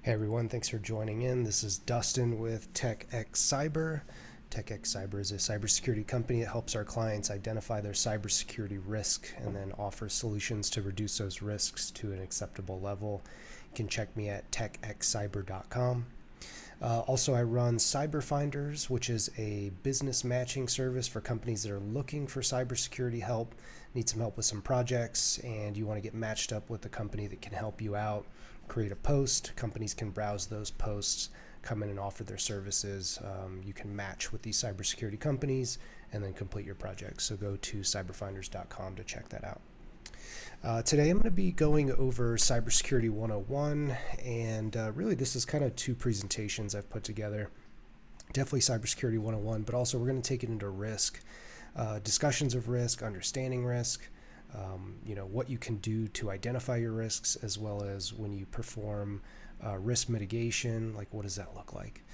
Hey everyone, thanks for joining in. This is Dustin with TechX Cyber. TechX Cyber is a cybersecurity company that helps our clients identify their cybersecurity risk and then offers solutions to reduce those risks to an acceptable level. You can check me at techxcyber.com. Also, I run CyberFinders, which is a business matching service for companies that are looking for cybersecurity help, need some help with some projects, and you want to get matched up with a company that can help you out. Create a post. Companies can browse those posts, come in and offer their services. You can match with these cybersecurity companies and then complete your project. So go to cyberfinders.com to check that out. Today I'm going to be going over Cybersecurity 101, and really this is kind of two presentations I've put together. Definitely Cybersecurity 101, but also we're going to take it into risk, discussions of risk, understanding risk, what you can do to identify your risks, as well as when you perform risk mitigation, like what does that look like?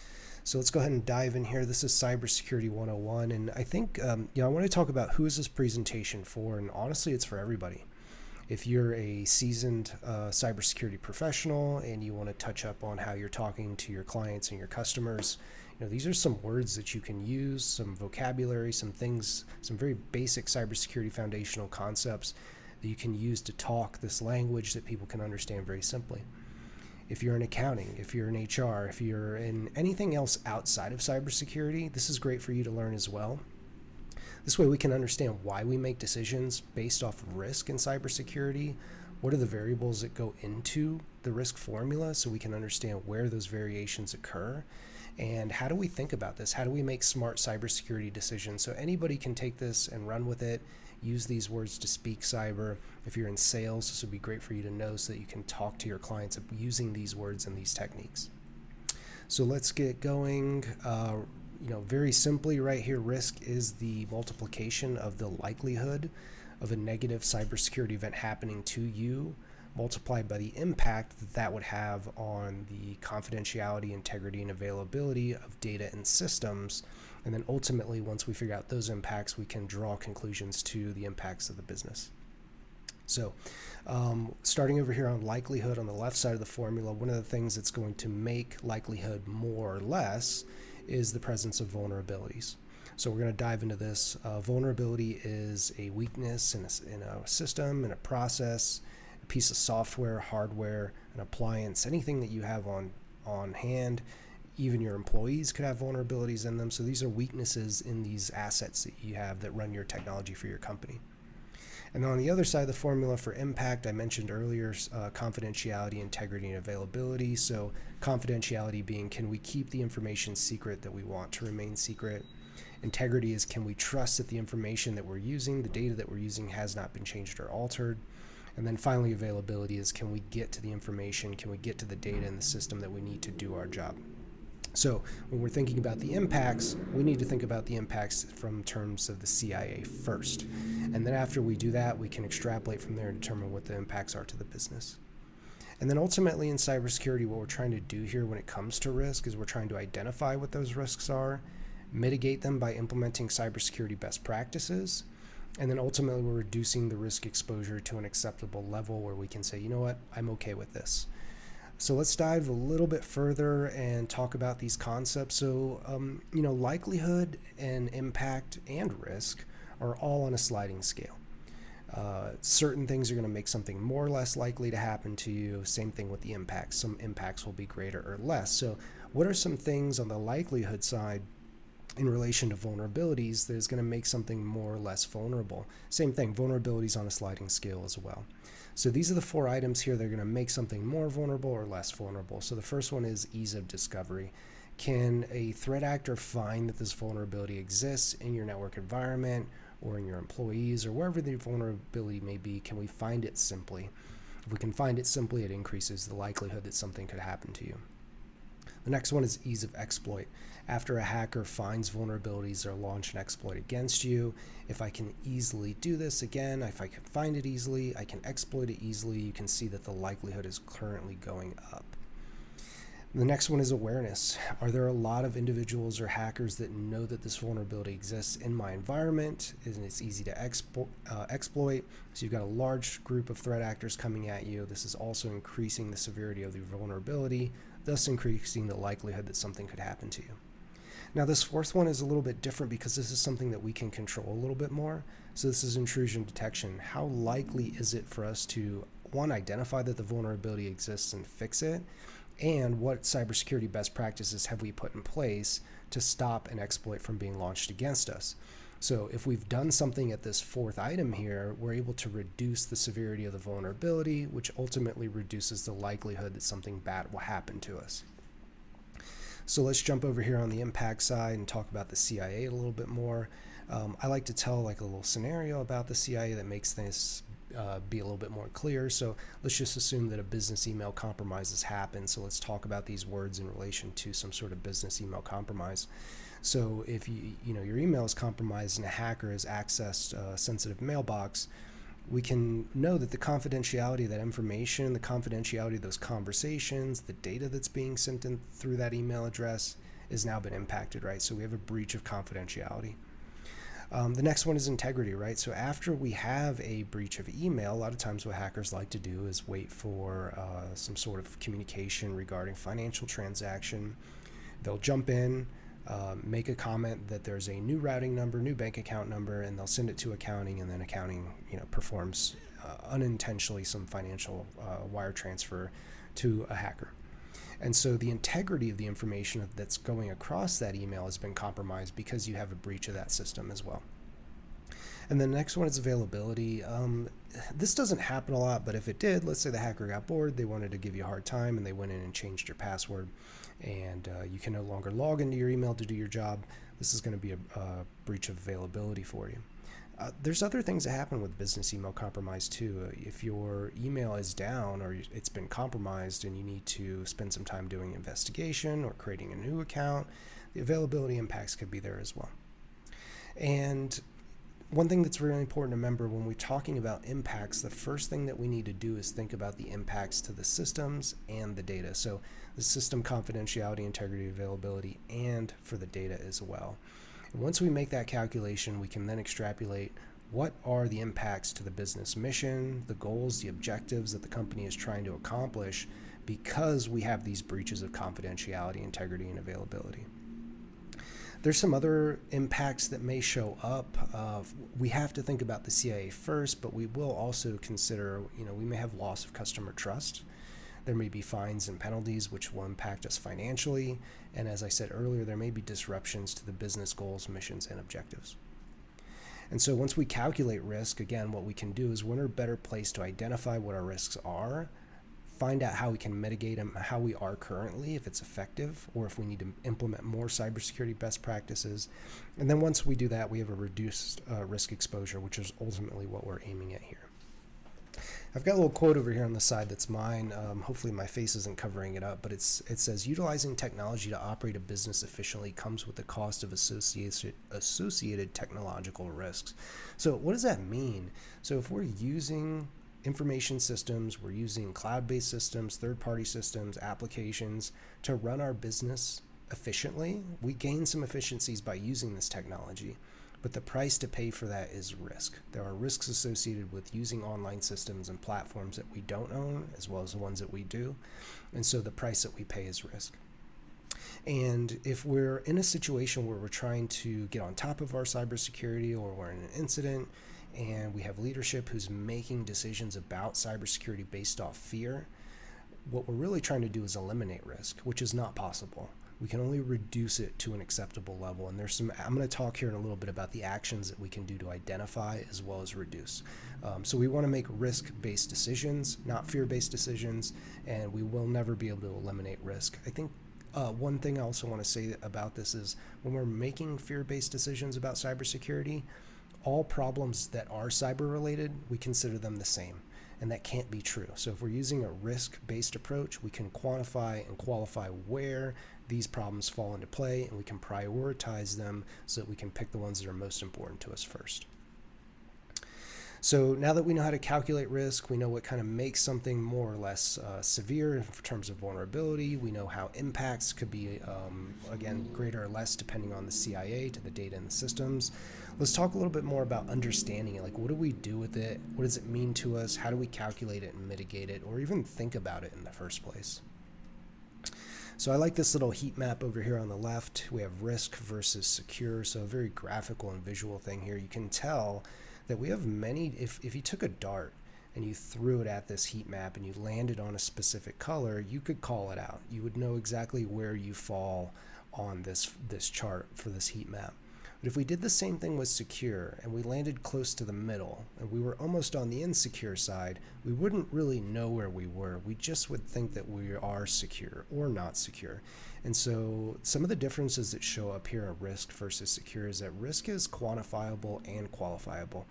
So let's go ahead and dive in here. This is Cybersecurity 101, and I think I want to talk about who is this presentation for, and honestly it's for everybody. If you're a seasoned cybersecurity professional and you want to touch up on how you're talking to your clients and your customers, these are some words that you can use, some vocabulary, some things, some very basic cybersecurity foundational concepts that you can use to talk this language that people can understand very simply. If you're in accounting, if you're in HR, if you're in anything else outside of cybersecurity, this is great for you to learn as well. This way we can understand why we make decisions based off of risk in cybersecurity. What are the variables that go into the risk formula so we can understand where those variations occur? And how do we think about this? How do we make smart cybersecurity decisions? So anybody can take this and run with it, use these words to speak cyber. If you're in sales, this would be great for you to know so that you can talk to your clients using these words and these techniques. So let's get going. Very simply right here, risk is the multiplication of the likelihood of a negative cybersecurity event happening to you, multiplied by the impact that would have on the confidentiality, integrity, and availability of data and systems. And then ultimately, once we figure out those impacts, we can draw conclusions to the impacts of the business. So starting over here on likelihood on the left side of the formula, one of the things that's going to make likelihood more or less is the presence of vulnerabilities. So we're going to dive into this. Vulnerability is a weakness in a system, in a process, a piece of software, hardware, an appliance, anything that you have on hand. Even your employees could have vulnerabilities in them. So these are weaknesses in these assets that you have that run your technology for your company. And then on the other side of the formula for impact, I mentioned earlier confidentiality, integrity, and availability. So confidentiality being, can we keep the information secret that we want to remain secret? Integrity is, can we trust that the information that we're using, the data that we're using, has not been changed or altered? And then finally, availability is, can we get to the information, can we get to the data in the system that we need to do our job? So when we're thinking about the impacts, we need to think about the impacts from terms of the CIA first. And then after we do that, we can extrapolate from there and determine what the impacts are to the business. And then ultimately in cybersecurity, what we're trying to do here when it comes to risk is we're trying to identify what those risks are, mitigate them by implementing cybersecurity best practices, and then ultimately we're reducing the risk exposure to an acceptable level where we can say, you know what, I'm okay with this. So let's dive a little bit further and talk about these concepts. So, likelihood and impact and risk are all on a sliding scale. Certain things are going to make something more or less likely to happen to you. Same thing with the impacts. Some impacts will be greater or less. So what are some things on the likelihood side in relation to vulnerabilities that is going to make something more or less vulnerable? Same thing, vulnerabilities on a sliding scale as well. So these are the 4 items here that are going to make something more vulnerable or less vulnerable. So the first one is ease of discovery. Can a threat actor find that this vulnerability exists in your network environment or in your employees or wherever the vulnerability may be? Can we find it simply? If we can find it simply, it increases the likelihood that something could happen to you. The next one is ease of exploit. After a hacker finds vulnerabilities or launch an exploit against you, if I can easily do this again, if I can find it easily, I can exploit it easily, you can see that the likelihood is currently going up. The next one is awareness. Are there a lot of individuals or hackers that know that this vulnerability exists in my environment and it's easy to exploit? So you've got a large group of threat actors coming at you. This is also increasing the severity of the vulnerability. thus increasing the likelihood that something could happen to you. Now, this fourth one is a little bit different because this is something that we can control a little bit more. So this is intrusion detection. How likely is it for us to, one, identify that the vulnerability exists and fix it? And what cybersecurity best practices have we put in place to stop an exploit from being launched against us? So if we've done something at this fourth item here, we're able to reduce the severity of the vulnerability, which ultimately reduces the likelihood that something bad will happen to us. So let's jump over here on the impact side and talk about the CIA a little bit more. I like to tell like a little scenario about the CIA that makes things be a little bit more clear. So let's just assume that a business email compromise has happened. So let's talk about these words in relation to some sort of business email compromise. So if your email is compromised and a hacker has accessed a sensitive mailbox, we can know that the confidentiality of that information, the confidentiality of those conversations, the data that's being sent in through that email address has now been impacted, right? So we have a breach of confidentiality. The next one is integrity, right? So after we have a breach of email, a lot of times what hackers like to do is wait for some sort of communication regarding financial transaction. They'll jump in, make a comment that there's a new routing number, new bank account number, and they'll send it to accounting, and then accounting performs unintentionally some financial wire transfer to a hacker. And so the integrity of the information that's going across that email has been compromised because you have a breach of that system as well. And the next one is availability. This doesn't happen a lot, but if it did, let's say the hacker got bored, they wanted to give you a hard time, and they went in and changed your password, and you can no longer log into your email to do your job. This is going to be a breach of availability for you. There's other things that happen with business email compromise too. If your email is down or it's been compromised and you need to spend some time doing investigation or creating a new account, the availability impacts could be there as well. And one thing that's really important to remember when we're talking about impacts, the first thing that we need to do is think about the impacts to the systems and the data. So the system confidentiality, integrity, availability, and for the data as well. And once we make that calculation, we can then extrapolate what are the impacts to the business mission, the goals, the objectives that the company is trying to accomplish because we have these breaches of confidentiality, integrity, and availability. There's some other impacts that may show up. We have to think about the CIA first, but we will also consider, we may have loss of customer trust. There may be fines and penalties which will impact us financially. And as I said earlier, there may be disruptions to the business goals, missions, and objectives. And so once we calculate risk, again, what we can do is we're in a better place to identify what our risks are, find out how we can mitigate them, how we are currently, if it's effective, or if we need to implement more cybersecurity best practices. And then once we do that, we have a reduced risk exposure, which is ultimately what we're aiming at here. I've got a little quote over here on the side that's mine. Hopefully my face isn't covering it up, but it says, utilizing technology to operate a business efficiently comes with the cost of associated technological risks. So what does that mean? So if we're using information systems, we're using cloud-based systems, third-party systems, applications to run our business efficiently, we gain some efficiencies by using this technology. But the price to pay for that is risk. There are risks associated with using online systems and platforms that we don't own, as well as the ones that we do. And so the price that we pay is risk. And if we're in a situation where we're trying to get on top of our cybersecurity, or we're in an incident and we have leadership who's making decisions about cybersecurity based off fear, what we're really trying to do is eliminate risk, which is not possible. We can only reduce it to an acceptable level. And I'm going to talk here in a little bit about the actions that we can do to identify as well as reduce. So we want to make risk-based decisions, not fear-based decisions, and we will never be able to eliminate risk. I think one thing I also want to say about this is when we're making fear-based decisions about cybersecurity, all problems that are cyber-related, we consider them the same. And that can't be true. So if we're using a risk-based approach, we can quantify and qualify where these problems fall into play, and we can prioritize them so that we can pick the ones that are most important to us first. So now that we know how to calculate risk, we know what kind of makes something more or less severe in terms of vulnerability. We know how impacts could be, again, greater or less depending on the CIA to the data and the systems. Let's talk a little bit more about understanding it. Like, what do we do with it? What does it mean to us? How do we calculate it and mitigate it, or even think about it in the first place? So I like this little heat map over here on the left. We have risk versus secure, so a very graphical and visual thing here. You can tell that we have many, if you took a dart and you threw it at this heat map and you landed on a specific color, you could call it out. You would know exactly where you fall on this chart for this heat map. But if we did the same thing with secure and we landed close to the middle and we were almost on the insecure side, we wouldn't really know where we were. We just would think that we are secure or not secure. And so some of the differences that show up here in risk versus secure is that risk is quantifiable and qualifiable.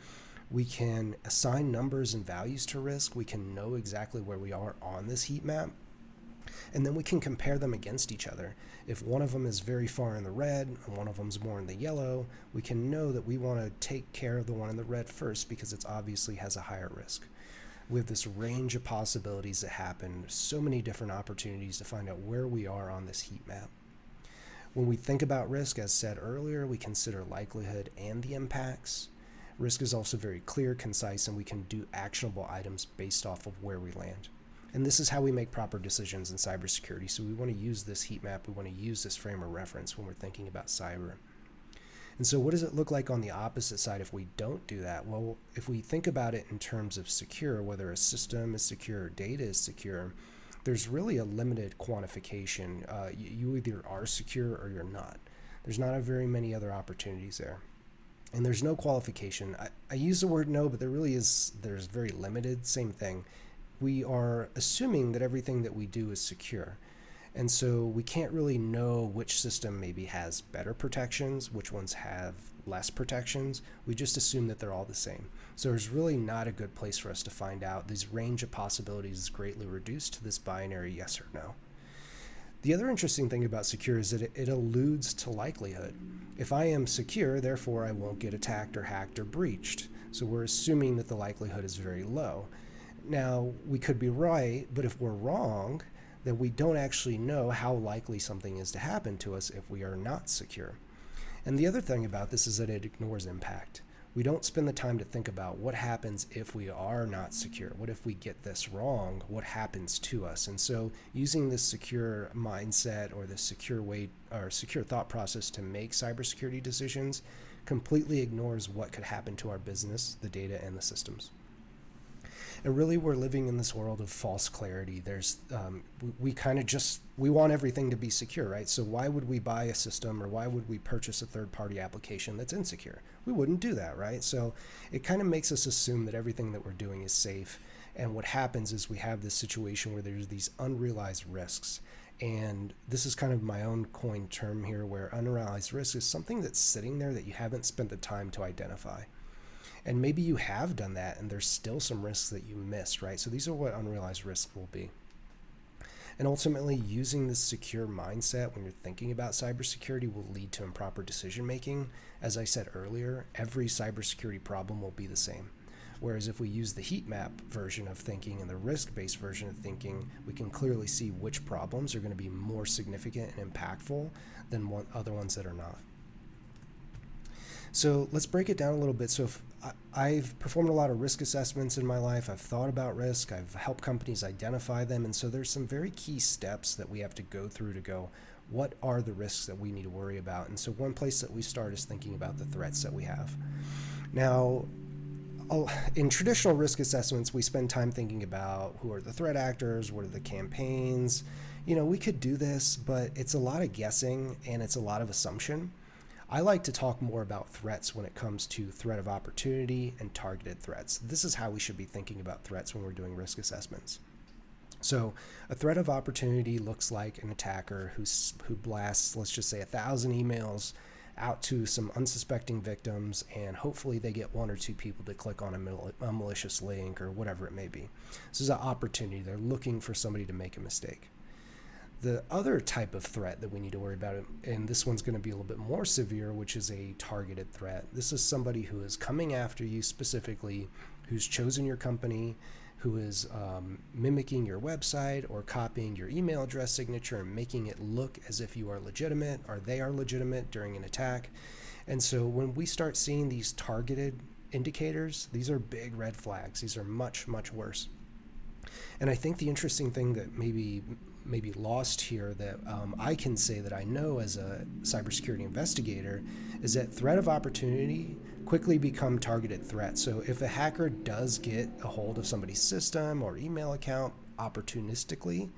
We can assign numbers and values to risk. We can know exactly where we are on this heat map. And then we can compare them against each other. If one of them is very far in the red and one of them's more in the yellow, we can know that we want to take care of the one in the red first because it obviously has a higher risk. We have this range of possibilities that happen, so many different opportunities to find out where we are on this heat map. When we think about risk, as said earlier, we consider likelihood and the impacts. Risk is also very clear, concise, and we can do actionable items based off of where we land. And this is how we make proper decisions in cybersecurity. So we want to use this heat map. We want to use this frame of reference when we're thinking about cyber. And so what does it look like on the opposite side if we don't do that? Well, if we think about it in terms of secure, whether a system is secure or data is secure, there's really a limited quantification. You either are secure or you're not. There's not very many other opportunities there. And there's no qualification. I use the word no, but there's very limited, same thing. We are assuming that everything that we do is secure. And so we can't really know which system maybe has better protections, which ones have less protections. We just assume that they're all the same. So there's really not a good place for us to find out. This range of possibilities is greatly reduced to this binary yes or no. The other interesting thing about secure is that it alludes to likelihood. If I am secure, therefore I won't get attacked or hacked or breached. So we're assuming that the likelihood is very low. Now, we could be right, but if we're wrong, then we don't actually know how likely something is to happen to us if we are not secure. And the other thing about this is that it ignores impact. We don't spend the time to think about what happens if we are not secure. What if we get this wrong? What happens to us? And so using this secure mindset or this secure way or secure thought process to make cybersecurity decisions completely ignores what could happen to our business, the data, and the systems. And really, we're living in this world of false clarity. We want everything to be secure, right? So why would we buy a system or why would we purchase a third-party application that's insecure? We wouldn't do that, right? So it kind of makes us assume that everything that we're doing is safe. And what happens is we have this situation where there's these unrealized risks. And this is kind of my own coined term here, where unrealized risk is something that's sitting there that you haven't spent the time to identify. And maybe you have done that and there's still some risks that you missed, right? So these are what unrealized risks will be. And ultimately, using this secure mindset when you're thinking about cybersecurity will lead to improper decision making. As I said earlier, every cybersecurity problem will be the same. Whereas if we use the heat map version of thinking and the risk-based version of thinking, we can clearly see which problems are going to be more significant and impactful than other ones that are not. So let's break it down a little bit. So if I've performed a lot of risk assessments in my life. I've thought about risk. I've helped companies identify them. And so there's some very key steps that we have to go through to go, what are the risks that we need to worry about? And so one place that we start is thinking about the threats that we have. Now, in traditional risk assessments, we spend time thinking about who are the threat actors, what are the campaigns. We could do this, but it's a lot of guessing and it's a lot of assumption. I like to talk more about threats when it comes to threat of opportunity and targeted threats. This is how we should be thinking about threats when we're doing risk assessments. So a threat of opportunity looks like an attacker who blasts, let's just say, 1,000 emails out to some unsuspecting victims, and hopefully they get one or two people to click on a malicious link or whatever it may be. This is an opportunity. They're looking for somebody to make a mistake. The other type of threat that we need to worry about, and this one's going to be a little bit more severe, which is a targeted threat. This is somebody who is coming after you specifically, who's chosen your company, who is mimicking your website or copying your email address signature and making it look as if you are legitimate or they are legitimate during an attack. And so when we start seeing these targeted indicators, these are big red flags. These are much, much worse. And I think the interesting thing that maybe lost here that I can say that I know as a cybersecurity investigator is that threat of opportunity quickly become targeted threats. So if a hacker does get a hold of somebody's system or email account opportunistically,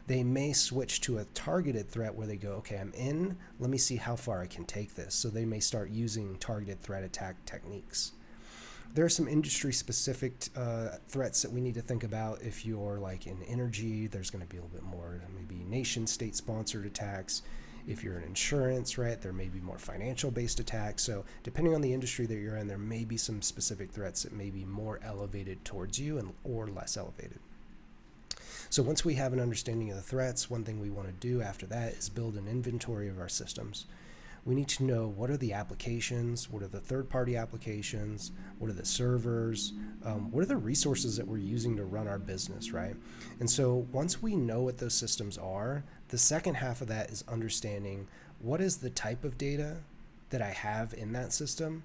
they may switch to a targeted threat where they go, okay, I'm in, let me see how far I can take this. So they may start using targeted threat attack techniques. There are some industry-specific threats that we need to think about. If you're like in energy, there's going to be a little bit more maybe nation-state sponsored attacks. If you're in insurance, right, there may be more financial-based attacks. So depending on the industry that you're in, there may be some specific threats that may be more elevated towards you or less elevated. So once we have an understanding of the threats, one thing we want to do after that is build an inventory of our systems. We need to know what are the applications, what are the third-party applications, what are the servers, what are the resources that we're using to run our business, right? And so once we know what those systems are, the second half of that is understanding what is the type of data that I have in that system,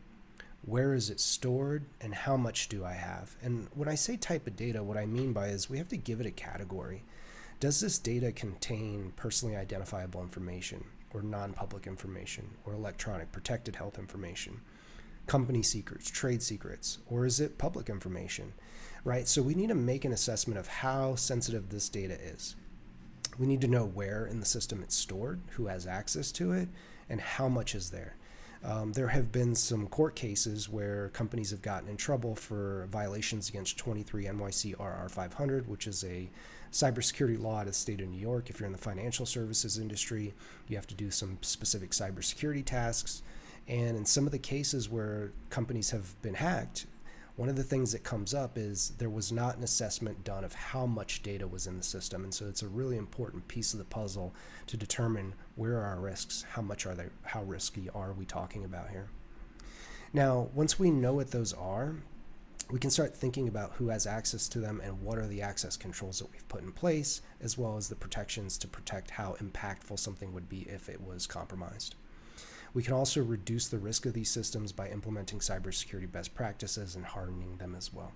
where is it stored, and how much do I have? And when I say type of data, what I mean by is we have to give it a category. Does this data contain personally identifiable information, or non-public information, or electronic protected health information, company secrets, trade secrets, or is it public information, right? So we need to make an assessment of how sensitive this data is. We need to know where in the system it's stored, who has access to it, and how much is there. There have been some court cases where companies have gotten in trouble for violations against 23 NYC RR 500, which is a cybersecurity law out of the state of New York. If you're in the financial services industry, you have to do some specific cybersecurity tasks. And in some of the cases where companies have been hacked, one of the things that comes up is there was not an assessment done of how much data was in the system. And so it's a really important piece of the puzzle to determine where are our risks, how risky are we talking about here. Now, once we know what those are, we can start thinking about who has access to them and what are the access controls that we've put in place, as well as the protections to protect how impactful something would be if it was compromised. We can also reduce the risk of these systems by implementing cybersecurity best practices and hardening them as well.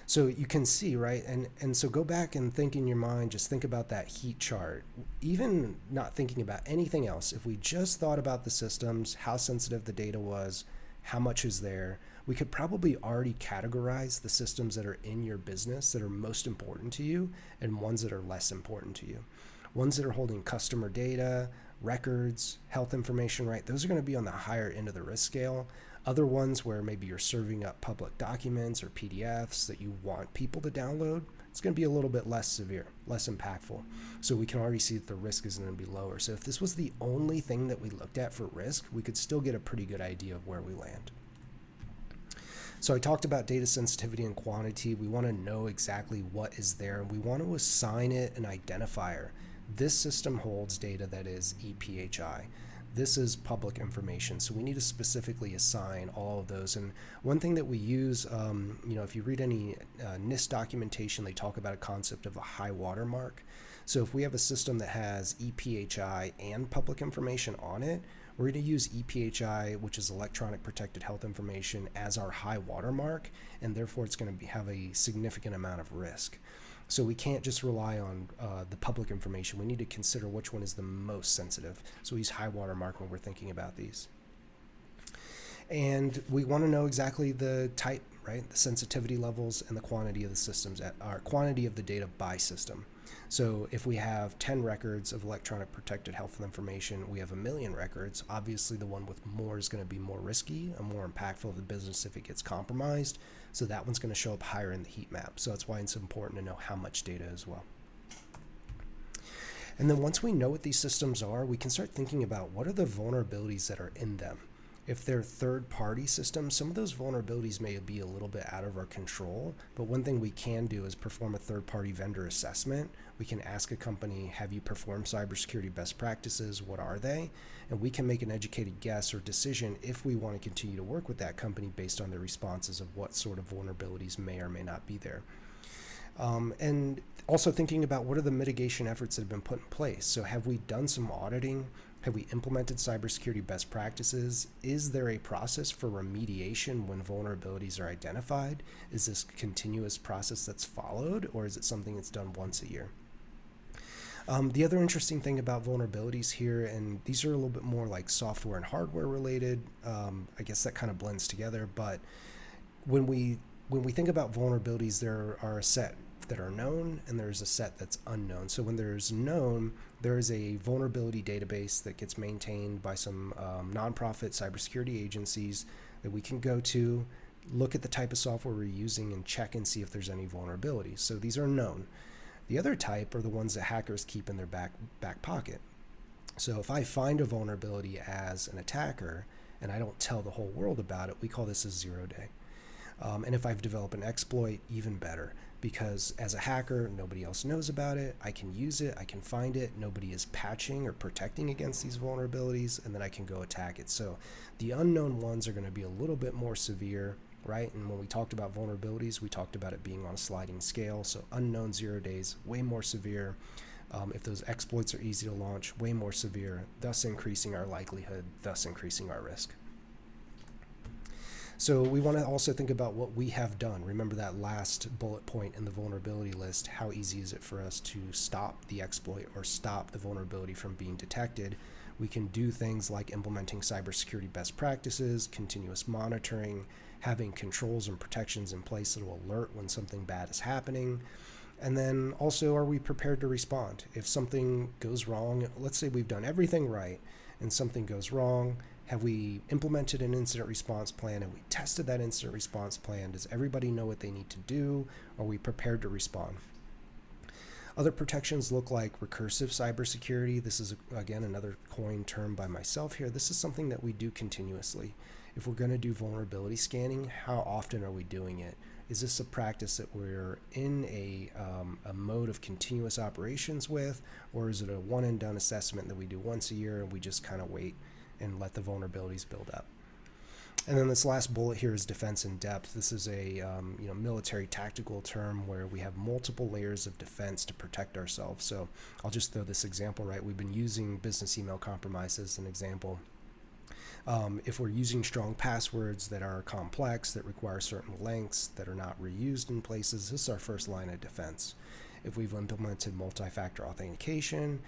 So you can see, right? And so go back and think in your mind, just think about that heat chart. Even not thinking about anything else, if we just thought about the systems, how sensitive the data was, how much is there, we could probably already categorize the systems that are in your business that are most important to you and ones that are less important to you. Ones that are holding customer data, records, health information, right? Those are going to be on the higher end of the risk scale. Other ones where maybe you're serving up public documents or PDFs that you want people to download, it's going to be a little bit less severe, less impactful. So we can already see that the risk is going to be lower. So if this was the only thing that we looked at for risk, we could still get a pretty good idea of where we land. So I talked about data sensitivity and quantity. We want to know exactly what is there, and we want to assign it an identifier. This system holds data that is EPHI. This is public information, so we need to specifically assign all of those. And one thing that we use, if you read any NIST documentation, they talk about a concept of a high water mark. So if we have a system that has EPHI and public information on it, we're going to use EPHI, which is electronic protected health information, as our high water mark, and therefore it's going to have a significant amount of risk. So we can't just rely on the public information. We need to consider which one is the most sensitive. So we use high water mark when we're thinking about these. And we want to know exactly the type, right? The sensitivity levels and the quantity of the systems, quantity of the data by system. So if we have 10 records of electronic protected health information, we have 1 million records. Obviously, the one with more is going to be more risky and more impactful to the business if it gets compromised. So that one's going to show up higher in the heat map. So that's why it's important to know how much data as well. And then once we know what these systems are, we can start thinking about what are the vulnerabilities that are in them. If they're third-party systems, some of those vulnerabilities may be a little bit out of our control, but one thing we can do is perform a third-party vendor assessment. We can ask a company, have you performed cybersecurity best practices? What are they? And we can make an educated guess or decision if we want to continue to work with that company based on their responses of what sort of vulnerabilities may or may not be there. And also thinking about what are the mitigation efforts that have been put in place. So have we done some auditing Have we implemented cybersecurity best practices? Is there a process for remediation when vulnerabilities are identified? Is this a continuous process that's followed, or is it something that's done once a year? The other interesting thing about vulnerabilities here, and these are a little bit more like software and hardware related, I guess that kind of blends together, but when we think about vulnerabilities, there are a set that are known and there's a set that's unknown. So when there's known, there is a vulnerability database that gets maintained by some nonprofit cybersecurity agencies that we can go to, look at the type of software we're using, and check and see if there's any vulnerabilities. So these are known. The other type are the ones that hackers keep in their back pocket. So if I find a vulnerability as an attacker and I don't tell the whole world about it, we call this a 0 day. And if I've developed an exploit, even better, because as a hacker, nobody else knows about it. I can use it, I can find it, nobody is patching or protecting against these vulnerabilities, and then I can go attack it. So the unknown ones are going to be a little bit more severe, right? And when we talked about vulnerabilities, we talked about it being on a sliding scale. So unknown 0 days, way more severe. If those exploits are easy to launch, way more severe, thus increasing our likelihood, thus increasing our risk. So we want to also think about what we have done. Remember that last bullet point in the vulnerability list. How easy is it for us to stop the exploit or stop the vulnerability from being detected? We can do things like implementing cybersecurity best practices, continuous monitoring, having controls and protections in place that will alert when something bad is happening. And then also, are we prepared to respond? If something goes wrong, let's say we've done everything right and something goes wrong, have we implemented an incident response plan? Have we tested that incident response plan? Does everybody know what they need to do? Are we prepared to respond? Other protections look like recursive cybersecurity. This is, again, another coined term by myself here. This is something that we do continuously. If we're going to do vulnerability scanning, how often are we doing it? Is this a practice that we're in a mode of continuous operations with, or is it a one and done assessment that we do once a year and we just kind of wait and let the vulnerabilities build up? And then this last bullet here is defense in depth. This is a military tactical term where we have multiple layers of defense to protect ourselves. So I'll just throw this example, right? We've been using business email compromise as an example. If we're using strong passwords that are complex, that require certain lengths, that are not reused in places, this is our first line of defense. If we've implemented multi-factor authentication,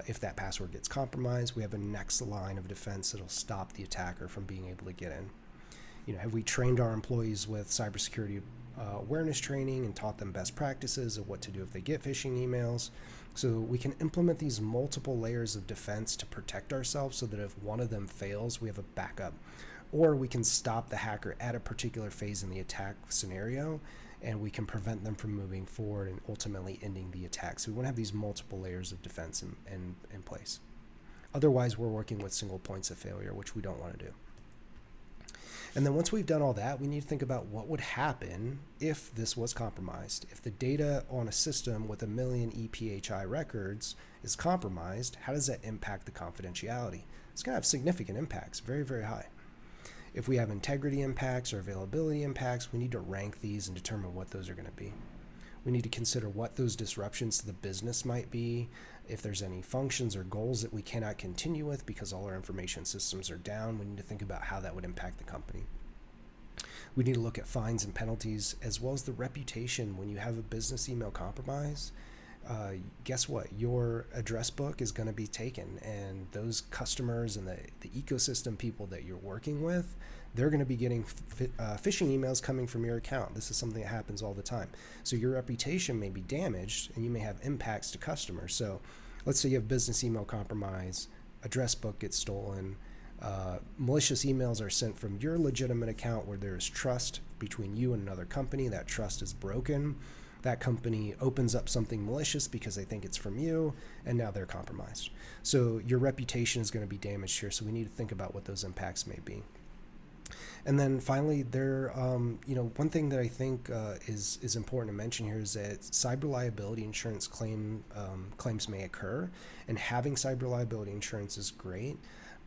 if that password gets compromised, we have a next line of defense that'll stop the attacker from being able to get in. Have we trained our employees with cybersecurity awareness training and taught them best practices of what to do if they get phishing emails? So we can implement these multiple layers of defense to protect ourselves so that if one of them fails, we have a backup. Or we can stop the hacker at a particular phase in the attack scenario, and we can prevent them from moving forward and ultimately ending the attack. So we want to have these multiple layers of defense in place. Otherwise, we're working with single points of failure, which we don't want to do. And then once we've done all that, we need to think about what would happen if this was compromised. If the data on a system with 1 million EPHI records is compromised, how does that impact the confidentiality? It's going to have significant impacts, very, very high. If we have integrity impacts or availability impacts, we need to rank these and determine what those are going to be. We need to consider what those disruptions to the business might be, if there's any functions or goals that we cannot continue with because all our information systems are down. We need to think about how that would impact the company. We need to look at fines and penalties as well as the reputation. When you have a business email compromise, guess what? Your address book is going to be taken, and those customers and the ecosystem people that you're working with, they're going to be getting phishing emails coming from your account. This is something that happens all the time. So your reputation may be damaged, and you may have impacts to customers. So let's say you have business email compromise, address book gets stolen, malicious emails are sent from your legitimate account where there is trust between you and another company. That trust is broken. That company opens up something malicious because they think it's from you, and now they're compromised. So your reputation is going to be damaged here. So we need to think about what those impacts may be. And then finally, one thing that I think is important to mention here is that cyber liability insurance claims may occur, and having cyber liability insurance is great.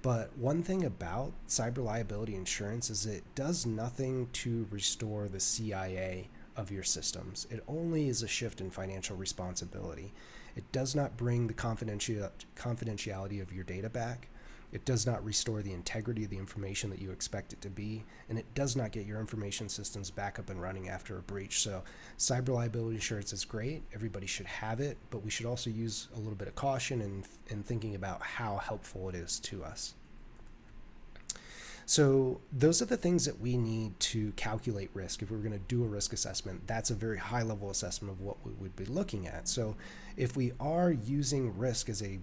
But one thing about cyber liability insurance is it does nothing to restore the CIA of your systems. It only is a shift in financial responsibility. It does not bring the confidentiality of your data back. It does not restore the integrity of the information that you expect it to be, and it does not get your information systems back up and running after a breach. So cyber liability insurance is great. Everybody should have it, but we should also use a little bit of caution in thinking about how helpful it is to us. So those are the things that we need to calculate risk. If we were going to do a risk assessment, that's a very high level assessment of what we would be looking at. So if we are using risk as a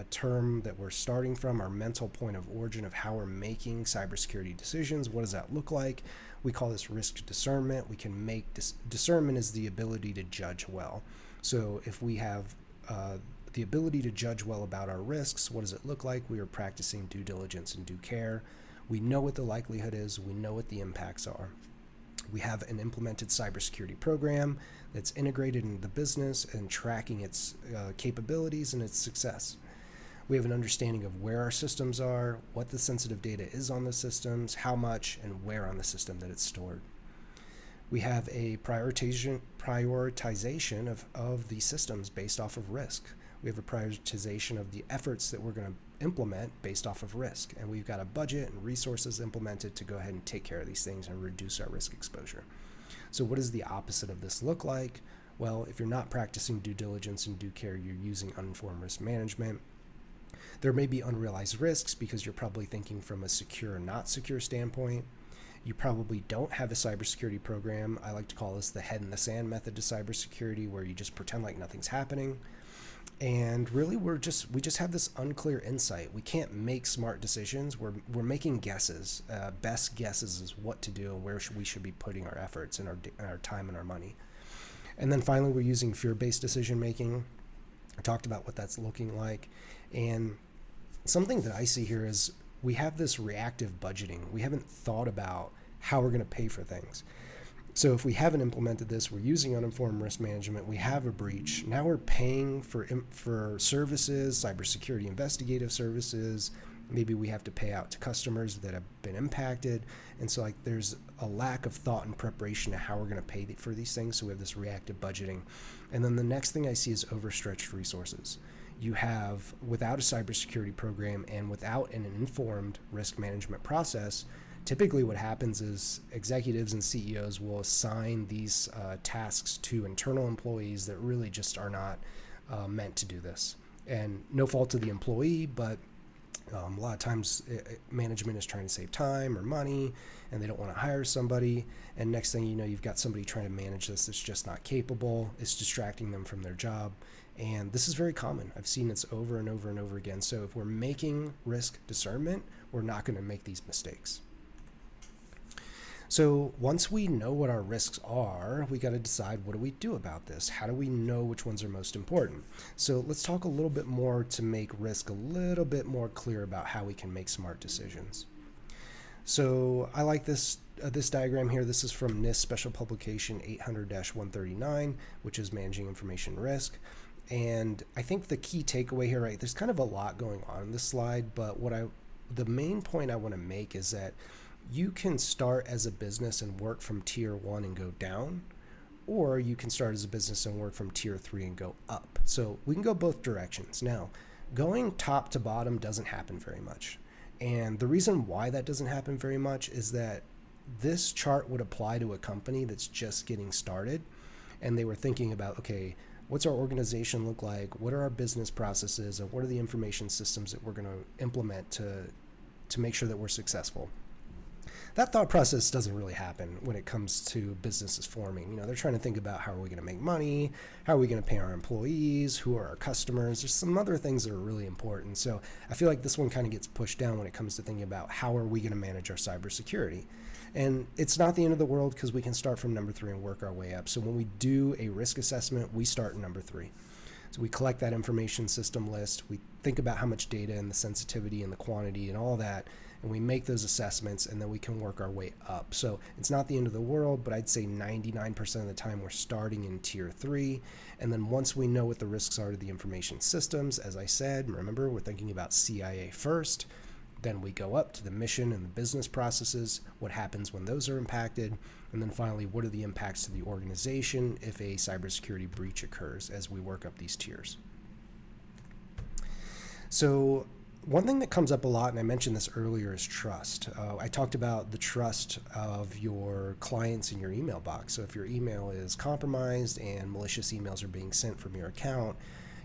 term that we're starting from, our mental point of origin of how we're making cybersecurity decisions, what does that look like? We call this risk discernment. We can make discernment is the ability to judge well. So if we have the ability to judge well about our risks, what does it look like? We are practicing due diligence and due care. We know what the likelihood is. We know what the impacts are. We have an implemented cybersecurity program that's integrated into the business and tracking its capabilities and its success. We have an understanding of where our systems are, what the sensitive data is on the systems, how much, and where on the system that it's stored. We have a prioritization of the systems based off of risk. We have a prioritization of the efforts that we're going to implement based off of risk. And we've got a budget and resources implemented to go ahead and take care of these things and reduce our risk exposure. So what does the opposite of this look like? Well, if you're not practicing due diligence and due care, you're using uninformed risk management. There may be unrealized risks because you're probably thinking from a secure or not secure standpoint. You probably don't have a cybersecurity program. I like to call this the head in the sand method to cybersecurity, where you just pretend like nothing's happening. And really, we just have this unclear insight. We can't make smart decisions. We're making guesses. Best guesses is what to do and where we should be putting our efforts and our time and our money. And then finally, we're using fear-based decision making. I talked about what that's looking like. And something that I see here is we have this reactive budgeting. We haven't thought about how we're going to pay for things. So if we haven't implemented this, we're using uninformed risk management, we have a breach, now we're paying for services, cybersecurity investigative services, maybe we have to pay out to customers that have been impacted, and so like there's a lack of thought and preparation to how we're going to pay for these things, so we have this reactive budgeting. And then the next thing I see is overstretched resources. You have, without a cybersecurity program and without an informed risk management process, typically what happens is executives and CEOs will assign these tasks to internal employees that really just are not meant to do this. And no fault to the employee, but a lot of times management is trying to save time or money and they don't want to hire somebody. And next thing you know, you've got somebody trying to manage this that's just not capable. It's distracting them from their job. And this is very common. I've seen this over and over and over again. So if we're making risk discernment, we're not going to make these mistakes. So once we know what our risks are, we got to decide, what do we do about this? How do we know which ones are most important? So let's talk a little bit more to make risk a little bit more clear about how we can make smart decisions. So I like this diagram here. This is from NIST Special Publication 800-139, which is Managing Information Risk. And I think the key takeaway here, right, there's kind of a lot going on in this slide, but the main point I want to make is that you can start as a business and work from tier 1 and go down, or you can start as a business and work from tier 3 and go up. So we can go both directions. Now, going top to bottom doesn't happen very much. And the reason why that doesn't happen very much is that this chart would apply to a company that's just getting started. And they were thinking about, okay, what's our organization look like? What are our business processes? And what are the information systems that we're going to implement to make sure that we're successful? That thought process doesn't really happen when it comes to businesses forming. You know, they're trying to think about, how are we going to make money? How are we going to pay our employees? Who are our customers? There's some other things that are really important. So I feel like this one kind of gets pushed down when it comes to thinking about how are we going to manage our cybersecurity. And it's not the end of the world because we can start from number 3 and work our way up. So when we do a risk assessment, we start in number 3. So we collect that information system list. We think about how much data and the sensitivity and the quantity and all that, and we make those assessments, and then we can work our way up. So it's not the end of the world, but I'd say 99% of the time we're starting in tier 3. And then once we know what the risks are to the information systems, as I said, remember, we're thinking about CIA first. Then we go up to the mission and the business processes, what happens when those are impacted, and then finally, what are the impacts to the organization if a cybersecurity breach occurs as we work up these tiers. So one thing that comes up a lot, and I mentioned this earlier, is trust. I talked about the trust of your clients in your email box. So if your email is compromised and malicious emails are being sent from your account,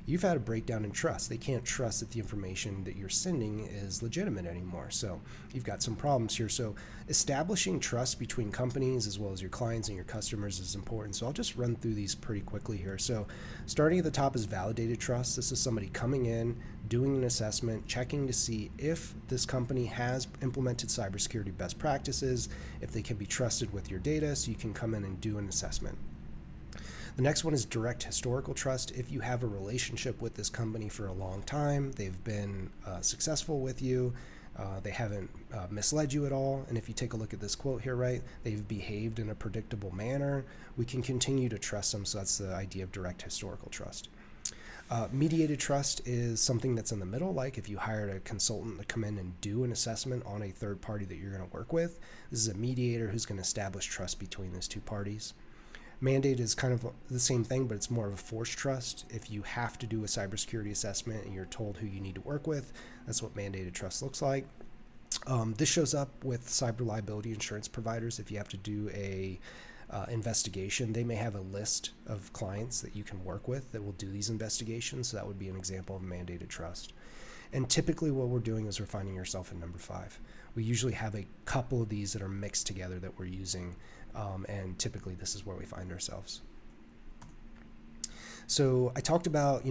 you've had a breakdown in trust. They can't trust that the information that you're sending is legitimate anymore. So you've got some problems here. So establishing trust between companies as well as your clients and your customers is important. So I'll just run through these pretty quickly here. So starting at the top is validated trust. This is somebody coming in, doing an assessment, checking to see if this company has implemented cybersecurity best practices, if they can be trusted with your data, so you can come in and do an assessment. The next one is direct historical trust. If you have a relationship with this company for a long time, they've been successful with you, they haven't misled you at all, and if you take a look at this quote here, right, they've behaved in a predictable manner, we can continue to trust them. So that's the idea of direct historical trust. Mediated trust is something that's in the middle, like if you hired a consultant to come in and do an assessment on a third party that you're going to work with. This is a mediator who's going to establish trust between those two parties. Mandate is kind of the same thing, but it's more of a forced trust. If you have to do a cybersecurity assessment and you're told who you need to work with, that's what mandated trust looks like. This shows up with cyber liability insurance providers. If you have to do a investigation, they may have a list of clients that you can work with that will do these investigations. So that would be an example of mandated trust. And typically what we're doing is we're finding ourselves in number 5. We usually have a couple of these that are mixed together that we're using, and typically this is where we find ourselves. So I talked about,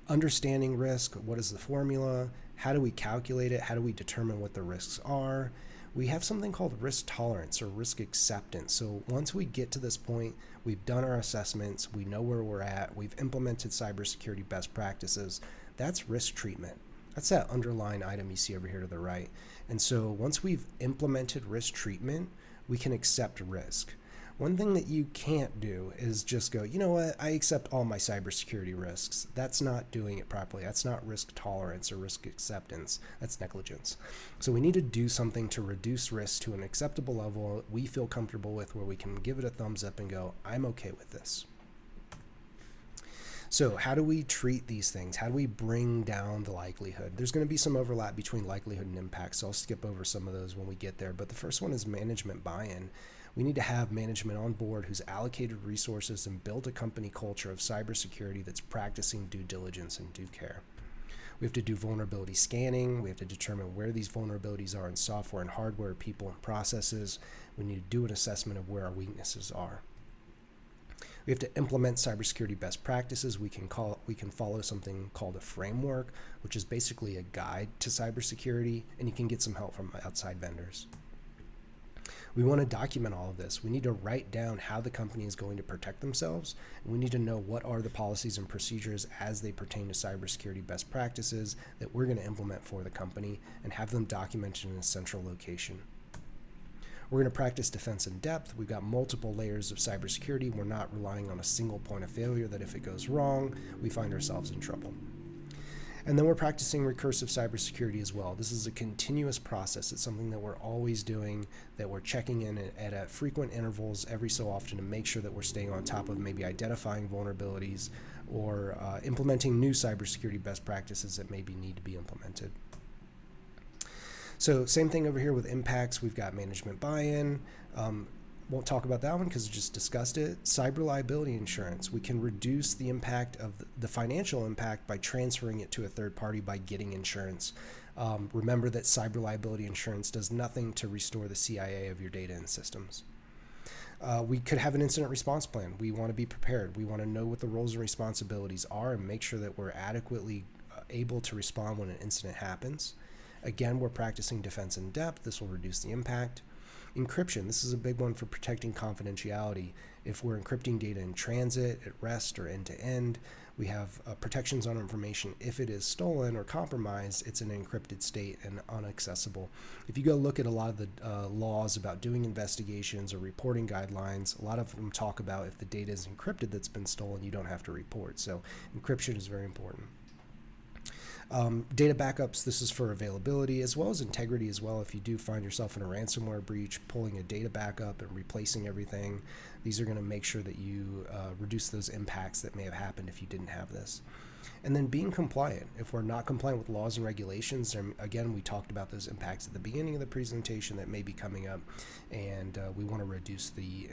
understanding risk. What is the formula? How do we calculate it? How do we determine what the risks are? We have something called risk tolerance or risk acceptance. So once we get to this point, we've done our assessments, we know where we're at, we've implemented cybersecurity best practices, that's risk treatment. That's that underlying item you see over here to the right. And so once we've implemented risk treatment, we can accept risk. One thing that you can't do is just go, you know what, I accept all my cybersecurity risks. That's not doing it properly. That's not risk tolerance or risk acceptance. That's negligence. So we need to do something to reduce risk to an acceptable level we feel comfortable with, where we can give it a thumbs up and go, I'm okay with this. So how do we treat these things? How do we bring down the likelihood? There's going to be some overlap between likelihood and impact, so I'll skip over some of those when we get there. But the first one is management buy-in. We need to have management on board who's allocated resources and build a company culture of cybersecurity that's practicing due diligence and due care. We have to do vulnerability scanning. We have to determine where these vulnerabilities are in software and hardware, people and processes. We need to do an assessment of where our weaknesses are. We have to implement cybersecurity best practices. We can follow something called a framework, which is basically a guide to cybersecurity, and you can get some help from outside vendors. We want to document all of this. We need to write down how the company is going to protect themselves, and we need to know what are the policies and procedures as they pertain to cybersecurity best practices that we're going to implement for the company, and have them documented in a central location. We're going to practice defense in depth. We've got multiple layers of cybersecurity. We're not relying on a single point of failure that if it goes wrong, we find ourselves in trouble. And then we're practicing recursive cybersecurity as well. This is a continuous process. It's something that we're always doing, that we're checking in at frequent intervals every so often to make sure that we're staying on top of maybe identifying vulnerabilities or implementing new cybersecurity best practices that maybe need to be implemented. So same thing over here with impacts. We've got management buy-in. Won't talk about that one because I just discussed it. Cyber liability insurance. We can reduce the impact of the financial impact by transferring it to a third party by getting insurance. Remember that cyber liability insurance does nothing to restore the CIA of your data and systems. We could have an incident response plan. We want to be prepared. We want to know what the roles and responsibilities are and make sure that we're adequately able to respond when an incident happens. Again, we're practicing defense in depth. This will reduce the impact. Encryption. This is a big one for protecting confidentiality. If we're encrypting data in transit, at rest, or end-to-end, we have protections on information. If it is stolen or compromised, it's in an encrypted state and unaccessible. If you go look at a lot of the laws about doing investigations or reporting guidelines, a lot of them talk about if the data is encrypted that's been stolen, you don't have to report. So encryption is very important. Data backups, this is for availability as well as integrity as well. If you do find yourself in a ransomware breach, pulling a data backup and replacing everything, these are going to make sure that you reduce those impacts that may have happened if you didn't have this. And then being compliant. If we're not compliant with laws and regulations, again, we talked about those impacts at the beginning of the presentation that may be coming up, and we want to reduce the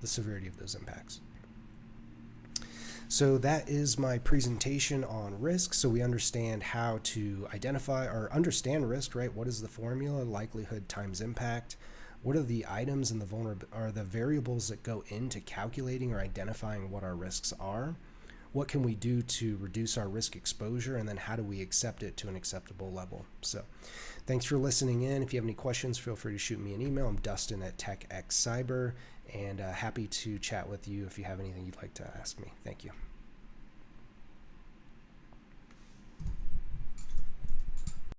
severity of those impacts. So that is my presentation on risk. So we understand how to identify or understand risk, right? What is the formula? Likelihood times impact. What are the items and the variables that go into calculating or identifying what our risks are? What can we do to reduce our risk exposure? And then how do we accept it to an acceptable level? So thanks for listening in. If you have any questions, feel free to shoot me an email. I'm Dustin at TechXCyber, and happy to chat with you if you have anything you'd like to ask me. Thank you.